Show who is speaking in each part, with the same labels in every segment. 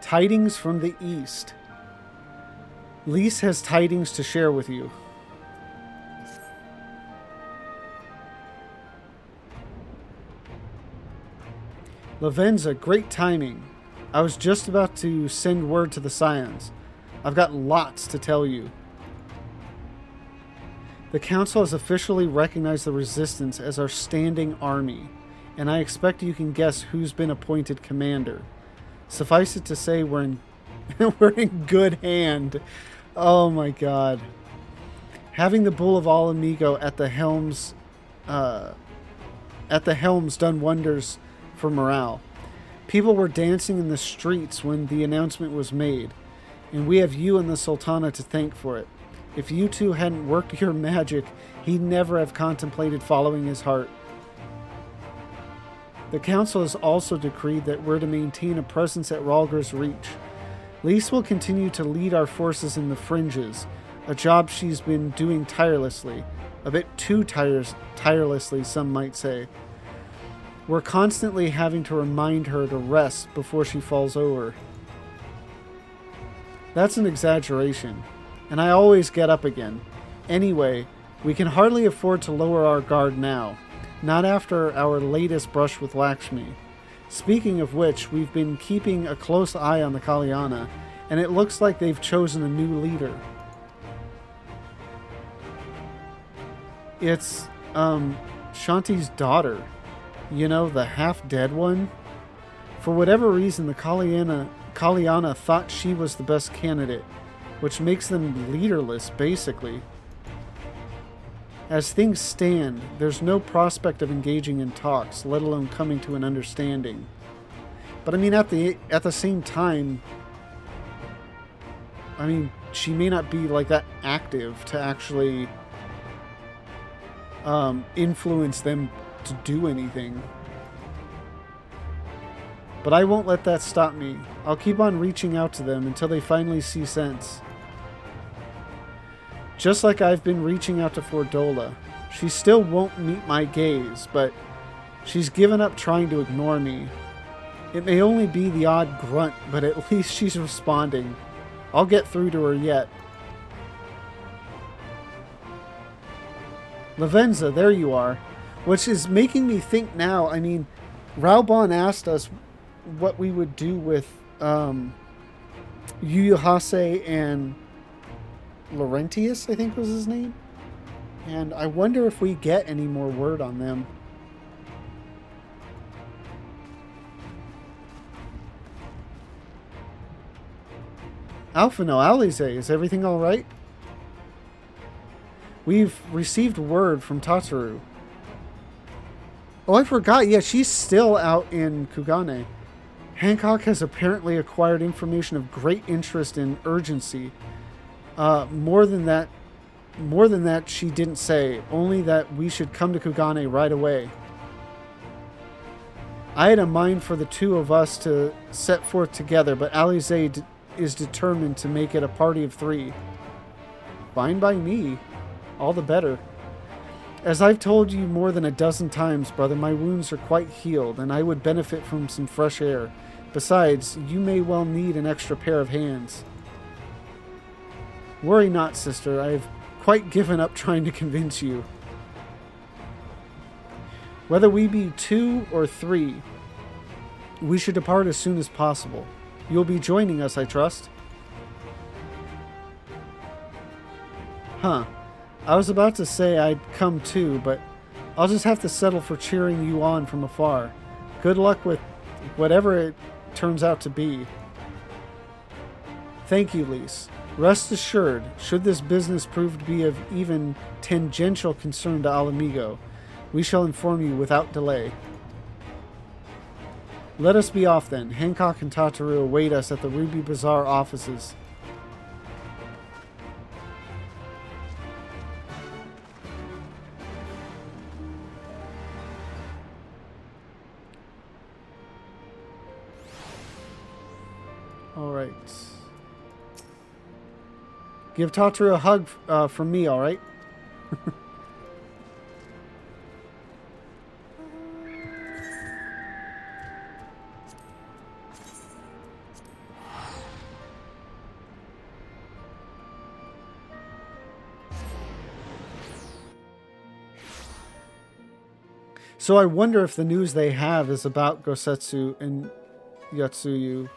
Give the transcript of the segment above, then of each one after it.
Speaker 1: Tidings from the east. Lise has tidings to share with you. Lavenza, great timing. I was just about to send word to the Scions. I've got lots to tell you. The Council has officially recognized the Resistance as our standing army, and I expect you can guess who's been appointed commander. Suffice it to say, we're in we're in good hand. Oh my god. Having the Bull of Alamigo at the helms done wonders for morale. People were dancing in the streets when the announcement was made, and we have you and the Sultana to thank for it. If you two hadn't worked your magic, he'd never have contemplated following his heart. The Council has also decreed that we're to maintain a presence at Ralger's Reach. Lise will continue to lead our forces in the fringes, a job she's been doing tirelessly. A bit too tirelessly, some might say. We're constantly having to remind her to rest before she falls over. That's an exaggeration, and I always get up again. Anyway, we can hardly afford to lower our guard now. Not after our latest brush with Lakshmi. Speaking of which, we've been keeping a close eye on the Kalyana, and it looks like they've chosen a new leader. It's, Shanti's daughter. You know, the half-dead one? For whatever reason, the Kalyana thought she was the best candidate, which makes them leaderless, basically. As things stand, there's no prospect of engaging in talks, let alone coming to an understanding. But I mean, at the same time, I mean, she may not be like that active to actually influence them to do anything. But I won't let that stop me. I'll keep on reaching out to them until they finally see sense. Just like I've been reaching out to Fordola. She still won't meet my gaze, but she's given up trying to ignore me. It may only be the odd grunt, but at least she's responding. I'll get through to her yet. Lavenza, there you are. Which is making me think now, I mean, Raubon asked us what we would do with Yuyuhase and Laurentius, I think was his name. And I wonder if we get any more word on them. Alphino, Alize, is everything alright? We've received word from Tataru. Oh, I forgot. Yeah, she's still out in Kugane. Hancock has apparently acquired information of great interest and urgency. More than that, she didn't say. Only that we should come to Kugane right away. I had a mind for the two of us to set forth together, but Alize is determined to make it a party of three. Fine by me. All the better. As I've told you more than a dozen times, brother, my wounds are quite healed, and I would benefit from some fresh air. Besides, you may well need an extra pair of hands. Worry not, sister. I have quite given up trying to convince you. Whether we be 2 or 3, we should depart as soon as possible. You'll be joining us, I trust? Huh. I was about to say I'd come too, but I'll just have to settle for cheering you on from afar. Good luck with whatever it turns out to be. Thank you, Lise. Rest assured, should this business prove to be of even tangential concern to Alamigo, we shall inform you without delay. Let us be off then. Hancock and Tataru await us at the Ruby Bazaar offices. Alright. Give Tataru a hug from me, alright? So I wonder if the news they have is about Gosetsu and Yotsuyu.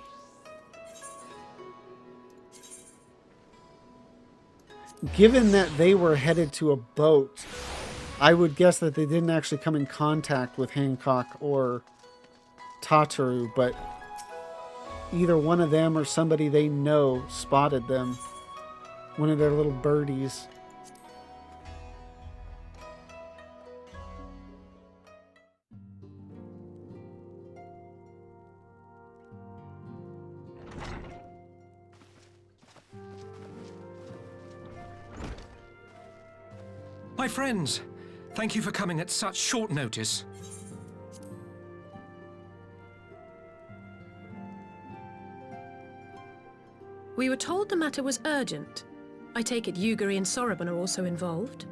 Speaker 1: Given that they were headed to a boat, I would guess that they didn't actually come in contact with Hancock or Tataru, but either one of them or somebody they know spotted them. One of their little birdies.
Speaker 2: My friends, thank you for coming at such short notice.
Speaker 3: We were told the matter was urgent. I take it Yugiri and Soroban are also involved?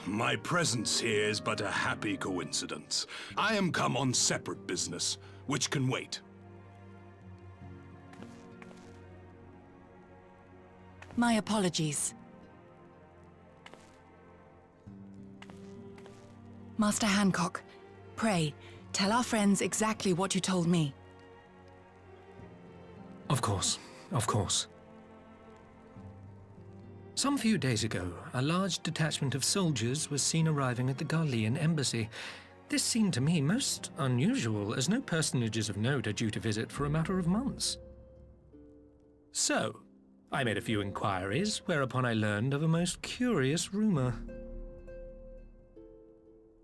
Speaker 4: My presence here is but a happy coincidence. I am come on separate business, which can wait.
Speaker 5: My apologies. Master Hancock, pray, tell our friends exactly what you told me.
Speaker 2: Of course, of course. Some few days ago, a large detachment of soldiers was seen arriving at the Garlean embassy. This seemed to me most unusual, as no personages of note are due to visit for a matter of months. So, I made a few inquiries, whereupon I learned of a most curious rumor.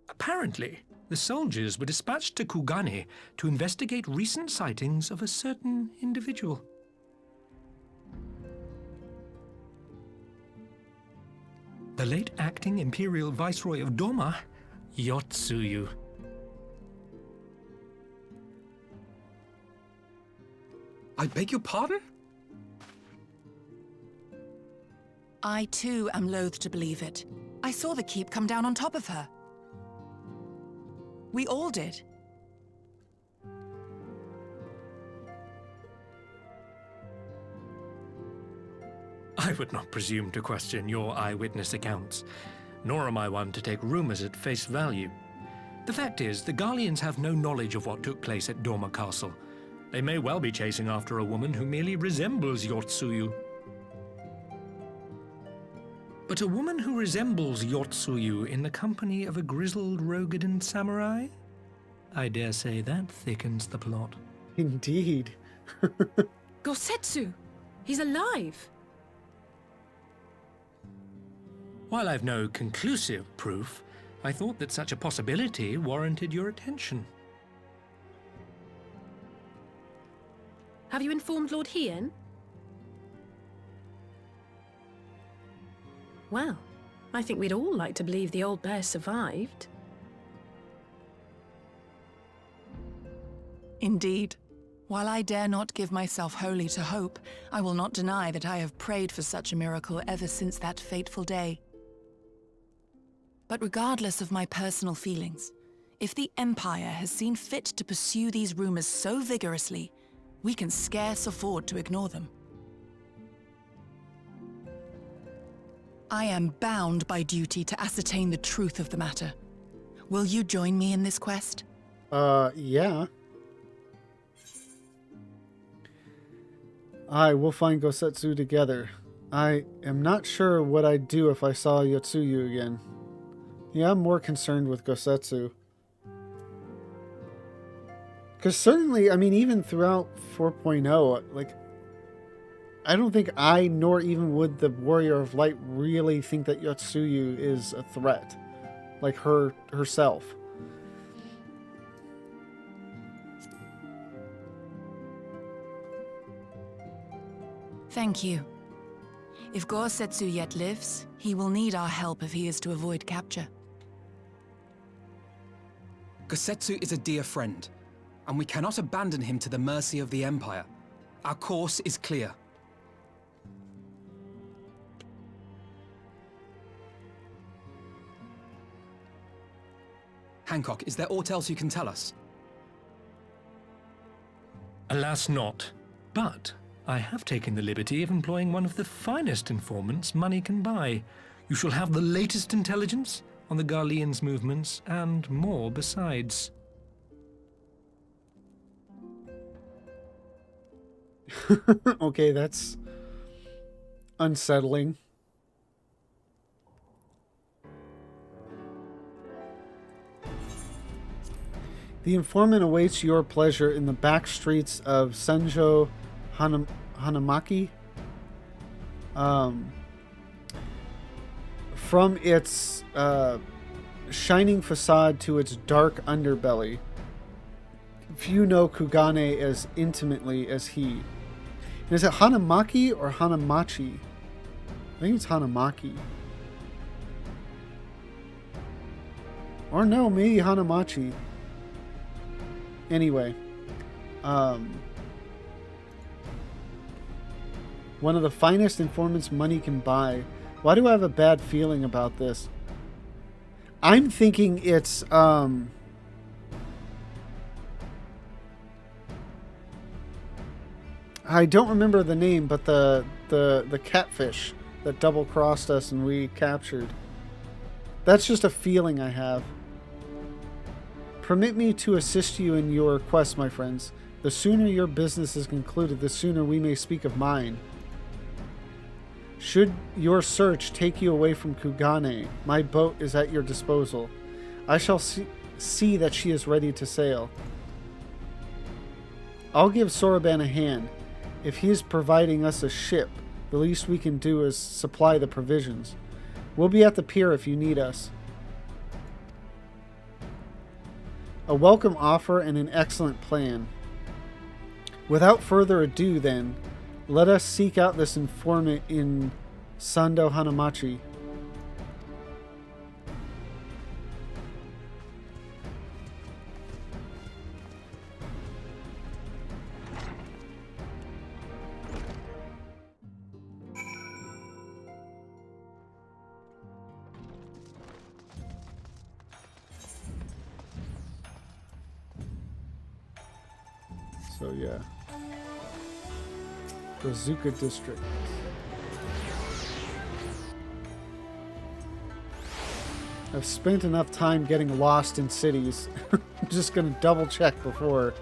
Speaker 2: Apparently, the soldiers were dispatched to Kugane to investigate recent sightings of a certain individual. The late acting Imperial Viceroy of Doma, Yotsuyu.
Speaker 6: I beg your pardon?
Speaker 5: I too am loath to believe it. I saw the keep come down on top of her. We all did.
Speaker 2: I would not presume to question your eyewitness accounts, nor am I one to take rumors at face value. The fact is, the Garleans have no knowledge of what took place at Doma Castle. They may well be chasing after a woman who merely resembles Yotsuyu. But a woman who resembles Yotsuyu in the company of a grizzled Rogadan samurai? I dare say that thickens the plot.
Speaker 1: Indeed.
Speaker 3: Gosetsu! He's alive!
Speaker 2: While I've no conclusive proof, I thought that such a possibility warranted your attention.
Speaker 3: Have you informed Lord Hien? Well, I think we'd all like to believe the old bear survived.
Speaker 5: Indeed. While I dare not give myself wholly to hope, I will not deny that I have prayed for such a miracle ever since that fateful day. But regardless of my personal feelings, if the Empire has seen fit to pursue these rumors so vigorously, we can scarce afford to ignore them. I am bound by duty to ascertain the truth of the matter. Will you join me in this quest?
Speaker 1: Yeah. We'll find Gosetsu together. I am not sure what I'd do if I saw Yotsuyu again. Yeah, I'm more concerned with Gosetsu. Because certainly, I mean, even throughout 4.0, like, I don't think I, nor even would the Warrior of Light, really think that Yotsuyu is a threat. Like herself.
Speaker 5: Thank you. If Gosetsu yet lives, he will need our help if he is to avoid capture.
Speaker 6: Gosetsu is a dear friend, and we cannot abandon him to the mercy of the Empire. Our course is clear. Hancock, is there aught else you can tell us?
Speaker 2: Alas not, but I have taken the liberty of employing one of the finest informants money can buy. You shall have the latest intelligence on the Garlean's movements, and more besides.
Speaker 1: Okay, that's unsettling. The informant awaits your pleasure in the back streets of Sanjo Hanamaki. From its shining facade to its dark underbelly, few know Kugane as intimately as he. And is it Hanamaki or Hanamachi? I think it's Hanamaki. Or no, maybe Hanamachi. Anyway, one of the finest informants money can buy. Why do I have a bad feeling about this? I'm thinking it's I don't remember the name, but the catfish that double crossed us and we captured. That's just a feeling I have. Permit me to assist you in your quest, my friends. The sooner your business is concluded, the sooner we may speak of mine. Should your search take you away from Kugane, my boat is at your disposal. I shall see that she is ready to sail. I'll give Soroban a hand. If he is providing us a ship, the least we can do is supply the provisions. We'll be at the pier if you need us. A welcome offer and an excellent plan. Without further ado, then, let us seek out this informant in Sando Hanamachi. So yeah, Brazuka District. I've spent enough time getting lost in cities. I'm just gonna double check before.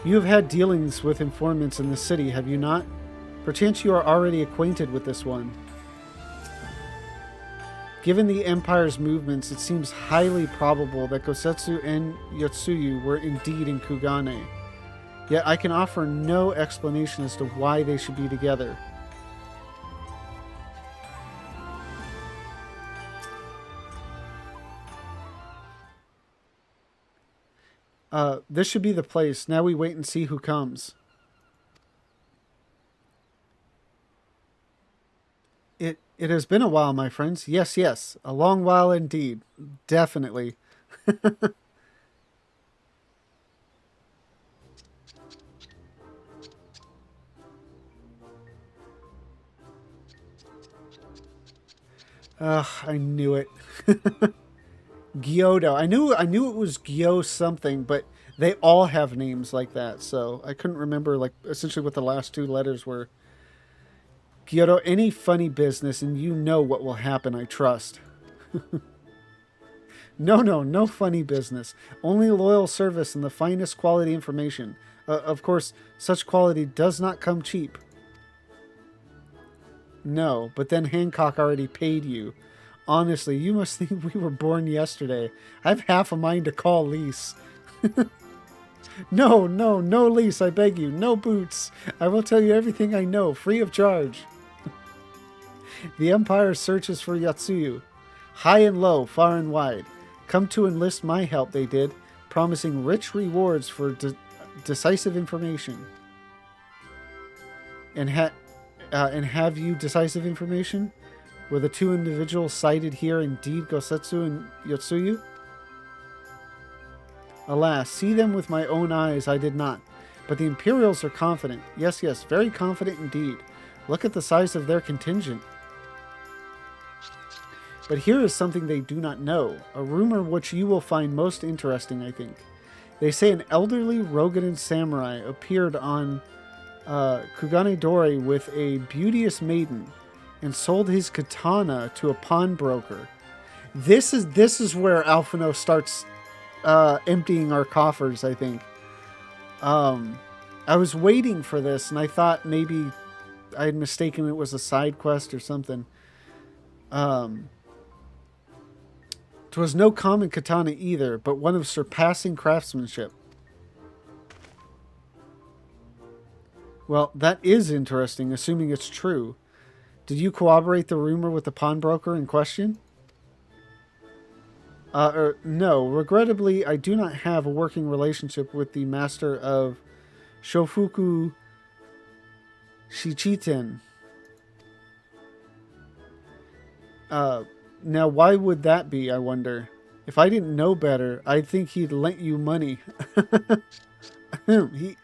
Speaker 1: You have had dealings with informants in the city, have you not? Perchance you are already acquainted with this one. Given the Empire's movements, it seems highly probable that Gosetsu and Yotsuyu were indeed in Kugane. Yet I can offer no explanation as to why they should be together. This should be the place. Now we wait and see who comes. It has been a while, my friends. Yes, yes. A long while indeed. Definitely. Ugh, I knew it. Gyodo. I knew it was Gyo something, but they all have names like that, so I couldn't remember like essentially what the last two letters were. Gyodo, any funny business, and you know what will happen, I trust. No funny business. Only loyal service and the finest quality information. Of course, such quality does not come cheap. No, but then Hancock already paid you. Honestly, you must think we were born yesterday. I've half a mind to call Lise. No, Lise, I beg you. No boots. I will tell you everything I know, free of charge. The Empire searches for Yotsuyu. High and low, far and wide. Come to enlist my help, they did, promising rich rewards for decisive information. And have you decisive information? Were the two individuals cited here indeed Gosetsu and Yotsuyu? Alas, see them with my own eyes I did not. But the Imperials are confident. Yes, very confident indeed. Look at the size of their contingent. But here is something they do not know, a rumor which you will find most interesting, I think. They say an elderly Rogadan samurai appeared on Kuganedori with a beauteous maiden and sold his katana to a pawnbroker. This is where Alphino starts emptying our coffers, I think. I was waiting for this, and I thought maybe I had mistaken it was a side quest or something. 'Twas no common katana either, but one of surpassing craftsmanship. Well, that is interesting, assuming it's true. Did you corroborate the rumor with the pawnbroker in question? No. Regrettably, I do not have a working relationship with the master of Shofuku Shichiten. Now, why would that be, I wonder? If I didn't know better, I'd think he'd lent you money.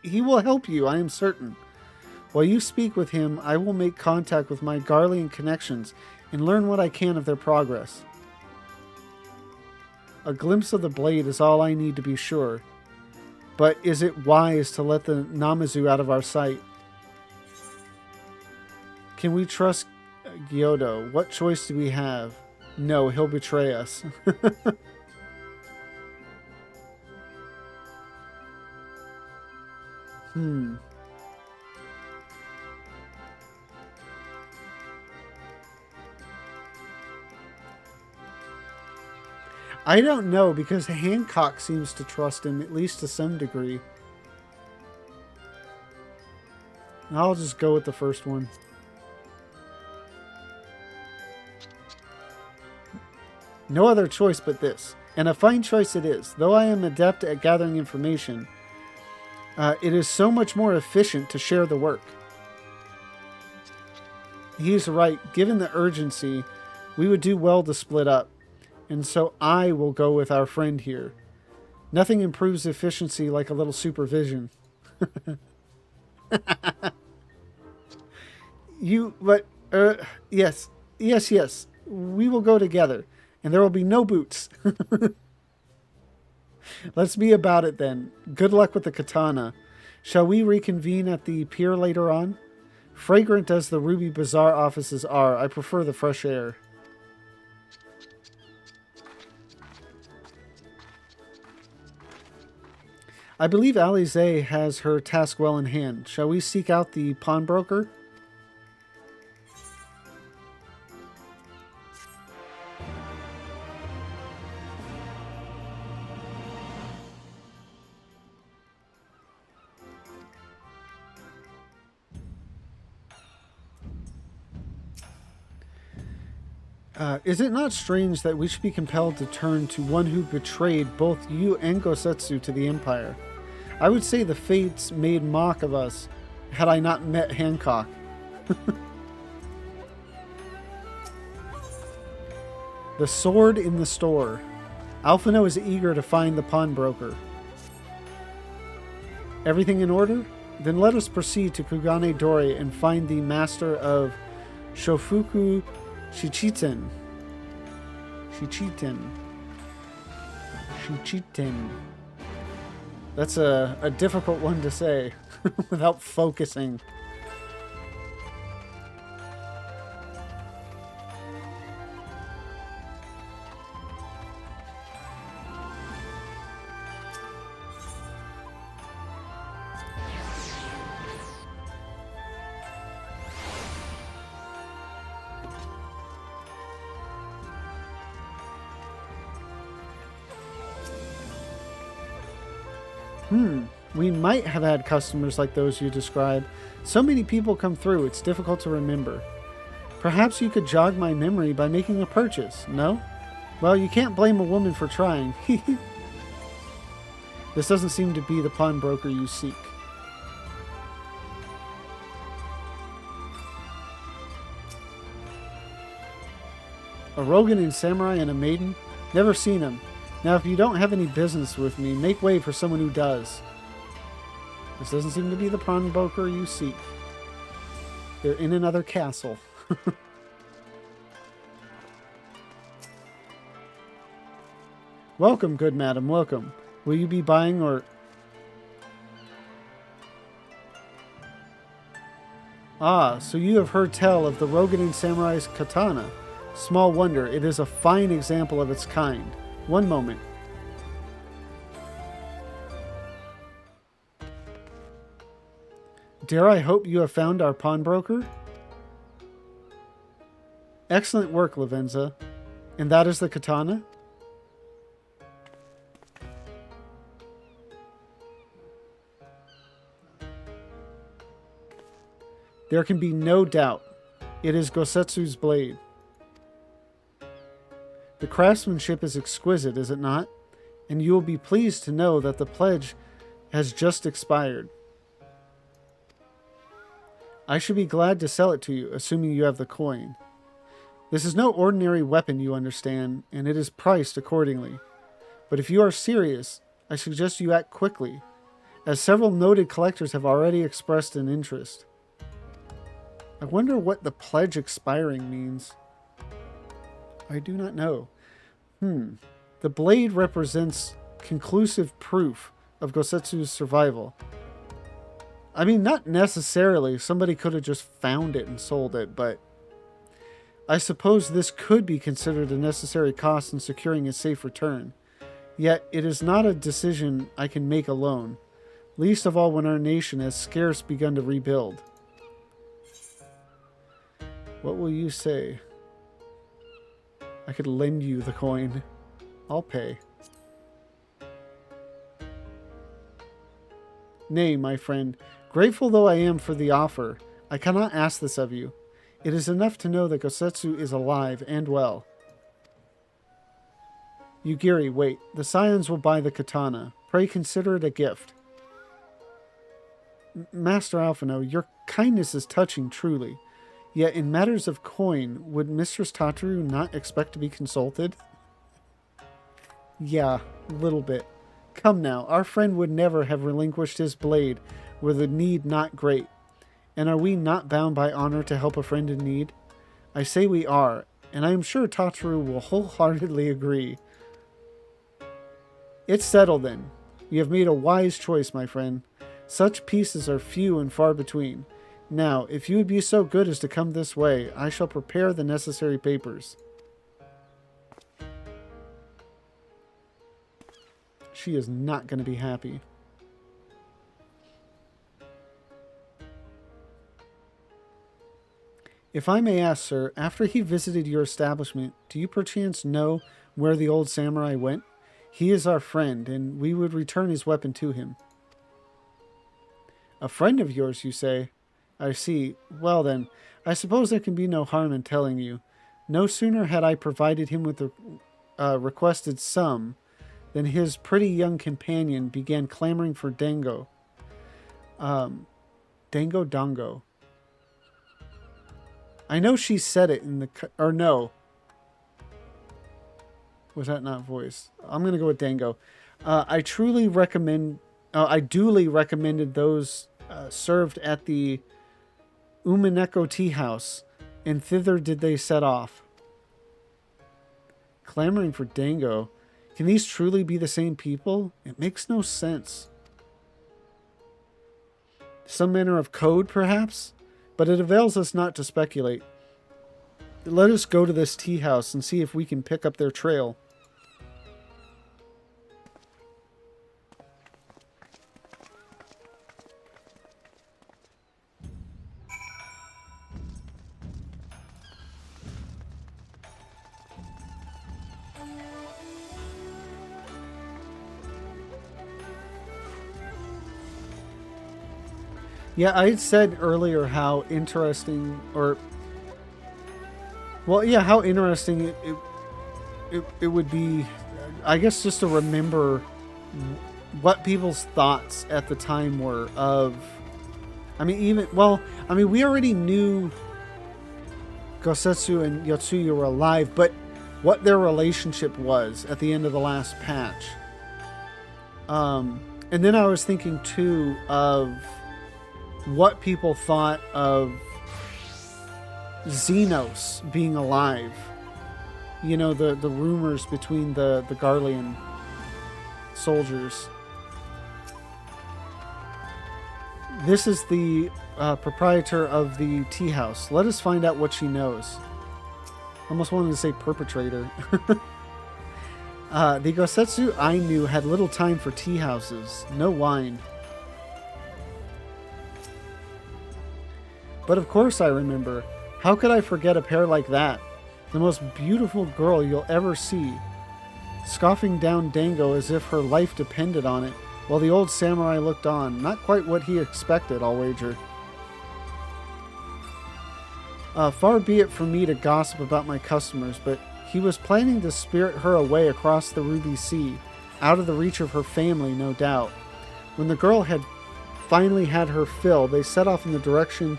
Speaker 1: He will help you, I am certain. While you speak with him, I will make contact with my Garlean connections and learn what I can of their progress. A glimpse of the blade is all I need to be sure. But is it wise to let the Namazu out of our sight? Can we trust Gyodo? What choice do we have? No, he'll betray us. I don't know, because Hancock seems to trust him, at least to some degree. I'll just go with the first one. No other choice but this. And a fine choice it is. Though I am adept at gathering information, it is so much more efficient to share the work. He's right. Given the urgency, we would do well to split up. And so I will go with our friend here. Nothing improves efficiency like a little supervision. Yes. We will go together. And there will be no boots. Let's be about it then. Good luck with the katana. Shall we reconvene at the pier later on? Fragrant as the Ruby Bazaar offices are, I prefer the fresh air. I believe Alize has her task well in hand. Shall we seek out the pawnbroker? Is it not strange that we should be compelled to turn to one who betrayed both you and Gosetsu to the Empire? I would say the fates made mock of us had I not met Hancock. The sword in the store. Alphino is eager to find the pawnbroker. Everything in order? Then let us proceed to Kuganedori and find the master of Shofuku Shichiten. That's a difficult one to say without focusing. We might have had customers like those you describe. So many people come through, it's difficult to remember. Perhaps you could jog my memory by making a purchase, no? Well, you can't blame a woman for trying. This doesn't seem to be the pawnbroker you seek. A Rogadan samurai and a maiden? Never seen him. Now, if you don't have any business with me, make way for someone who does. This doesn't seem to be the pawnbroker you seek. They're in another castle. Welcome, good madam, welcome. Will you be buying or... Ah, so you have heard tell of the Rogadan Samurai's katana. Small wonder, it is a fine example of its kind. One moment. Dare I hope you have found our pawnbroker? Excellent work, Lavenza. And that is the katana? There can be no doubt. It is Gosetsu's blade. The craftsmanship is exquisite, is it not? And you will be pleased to know that the pledge has just expired. I should be glad to sell it to you, assuming you have the coin. This is no ordinary weapon, you understand, and it is priced accordingly. But if you are serious, I suggest you act quickly, as several noted collectors have already expressed an interest. I wonder what the pledge expiring means. I do not know. The blade represents conclusive proof of Gosetsu's survival. I mean, not necessarily. Somebody could have just found it and sold it, but I suppose this could be considered a necessary cost in securing a safe return. Yet, it is not a decision I can make alone, least of all when our nation has scarce begun to rebuild. What will you say? I could lend you the coin. I'll pay. Nay, my friend, grateful though I am for the offer, I cannot ask this of you. It is enough to know that Gosetsu is alive and well. Yugiri, wait. The scions will buy the katana. Pray consider it a gift. Master Alphino, your kindness is touching truly. Yet in matters of coin, would Mistress Tataru not expect to be consulted? Yeah, a little bit. Come now, our friend would never have relinquished his blade were the need not great. And are we not bound by honor to help a friend in need? I say we are, and I am sure Tataru will wholeheartedly agree. It's settled then. You have made a wise choice, my friend. Such pieces are few and far between. Now, if you would be so good as to come this way, I shall prepare the necessary papers. She is not going to be happy. If I may ask, sir, after he visited your establishment, do you perchance know where the old samurai went? He is our friend, and we would return his weapon to him. A friend of yours, you say? I see. Well then, I suppose there can be no harm in telling you. No sooner had I provided him with the requested sum than his pretty young companion began clamoring for dango. Dango dongo. I know she said it in the... Or no. Was that not voice? I'm going to go with dango. I truly recommend... I duly recommended those served at the Umineko Tea House, and thither did they set off. Clamoring for dango. Can these truly be the same people? It makes no sense. Some manner of code, perhaps? But it avails us not to speculate. Let us go to this tea house and see if we can pick up their trail. Yeah, I had said earlier how interesting, or... Well, yeah, how interesting it would be, I guess, just to remember what people's thoughts at the time were of... I mean, even... Well, I mean, we already knew Gosetsu and Yotsuya were alive, but what their relationship was at the end of the last patch. And then I was thinking, too, of what people thought of Xenos being alive you know, the rumors between the Garlean soldiers. This is the proprietor of the tea house. Let us find out what she knows. Almost wanted to say perpetrator. The Gosetsu I knew had little time for tea houses. No wine. But of course I remember. How could I forget a pair like that? The most beautiful girl you'll ever see. Scoffing down Dango as if her life depended on it, while the old samurai looked on. Not quite what he expected, I'll wager. Far be it from me to gossip about my customers, but he was planning to spirit her away across the Ruby Sea, out of the reach of her family, no doubt. When the girl had finally had her fill, they set off in the direction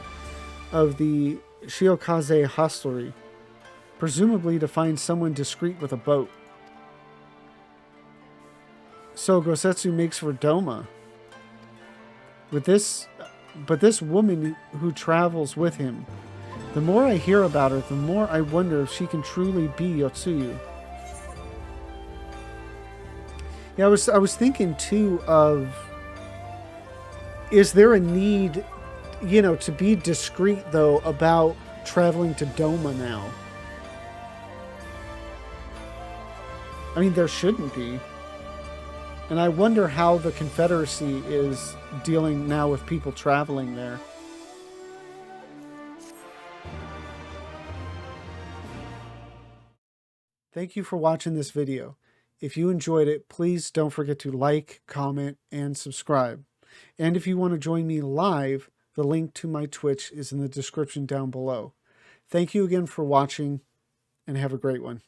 Speaker 1: of the Shiokaze hostelry, presumably to find someone discreet with a boat. So Gosetsu makes for Doma. But this woman who travels with him, the more I hear about her, the more I wonder if she can truly be Yotsuyu. Yeah, I was thinking too of, is there a need, you know, to be discreet though about traveling to Doma now? I mean, there shouldn't be. And I wonder how the Confederacy is dealing now with people traveling there. Thank you for watching this video. If you enjoyed it, please don't forget to like, comment, and subscribe. And if you want to join me live, the link to my Twitch is in the description down below. Thank you again for watching, and have a great one.